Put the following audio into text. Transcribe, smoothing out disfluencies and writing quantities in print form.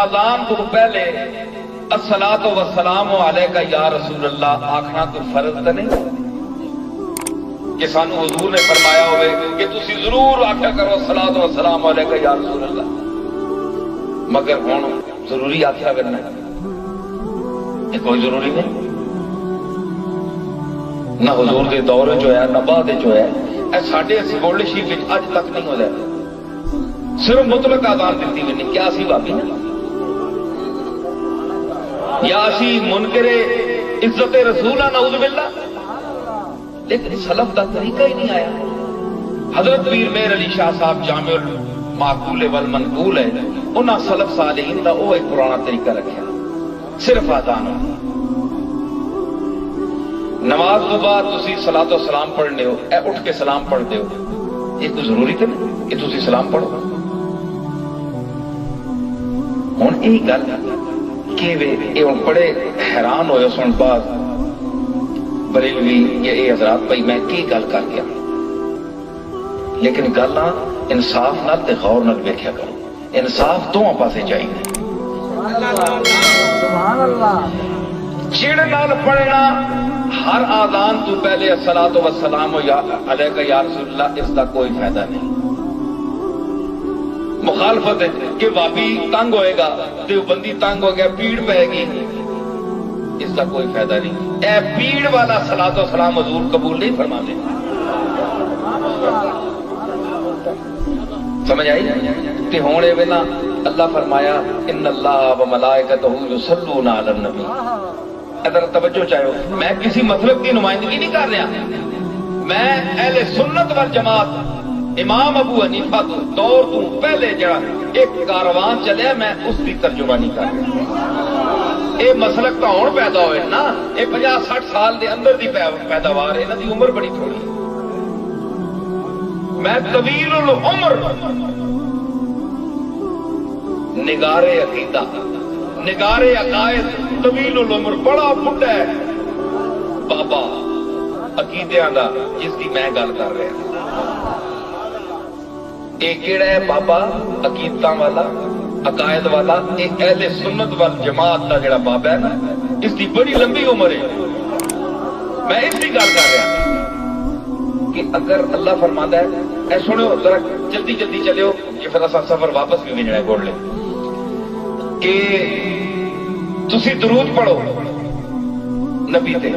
آزان تو پہلے الصلاۃ والسلام علیکہ یا رسول اللہ آخنا کوئی فرض تو نہیں کہ سانو حضور نے فرمایا ہوئے کہ تسی ضرور آخیا کرو الصلاۃ والسلام علیکہ یا رسول اللہ، مگر ہوں ضروری آخیا کرنا یہ کوئی ضروری نہیں، نہ حضور دے دور جو ہے نہ بعد جو ہے، اے ساڈے گولڈ شریف اج تک نہیں ہو جائے، صرف مطلق آزان دیتی ہوئی نہیں، کیا اسی بابی نا یا اسی منکر عزت رسول نعوذ باللہ، لیکن سلف کا طریقہ ہی نہیں آیا۔ حضرت پیر مہر علی شاہ صاحب جامع المعقول والمنقول ہے، انہاں سلف صالحین کا وہ ایک پرانا طریقہ رکھا، صرف آزان نماز تو بعد تسی صلاۃ و سلام پڑھنے ہو، اے اٹھ کے سلام پڑھتے ہو، یہ کوئی ضروری تو نہیں کہ تسی سلام پڑھو۔ ہوں یہی گل کہ ہوں بڑے حیران ہوئے سن بعد بریلوی یا اے حضرات بھائی میں کی گل کر گیا، لیکن گل انصاف نال تے غور نال ویکھیا کرو، انصاف دونوں پاسے چاہیے۔ چڑ نال پڑھنا ہر آزان تو پہلے الصلاۃ والسلام علیکہ یا رسول اللہ، اس کا کوئی فائدہ نہیں۔ مخالفت ہے کہ بابی تنگ ہوئے گا، دیوبندی تنگ ہو گیا، پیڑ پائے گی، اس کا کوئی فائدہ نہیں۔ اے پیڑ والا صلاۃ و سلام حضور قبول نہیں فرمانے، سمجھ آئی؟ تے ہونے بنا اللہ فرمایا ان اللہ و ملائکتہ یصلون علی النبی۔ اگر توجہ چاہو، میں کسی مطلب کی نمائندگی نہیں کر رہا، میں اہل سنت والجماعت امام ابو حنیفہ تو دور تو پہلے جڑا ایک کاروان چلیا میں اس کی ترجمانی کر رہا۔ یہ مسلک تو ہوں پیدا ہوئے نا، یہ 50-60 سال دے اندر دی پیداوار ہے، انہاں دی عمر بڑی تھوڑی ہے۔ میں طویل العمر نگارے عقیدہ نگارے عقائد طویل العمر بڑا بڈھا ہے بابا عقیدیاں دا جس کی میں گل کر رہا، ایک کیڑا ہے بابا عقیدتاں والا عقائد والا، ایک اہل سنت والجماعت کا جڑا بابا ہے نا، اس کی بڑی لمبی عمر ہے۔ میں اس کی گل کر رہا کہ اگر اللہ فرماتا ہے، اے سنو ذرا جلدی جلدی چلو کہ پھر اسا سفر واپس بھی بھیجنا ہے گوڑ لے، کہ تسی درود پڑھو نبی تے،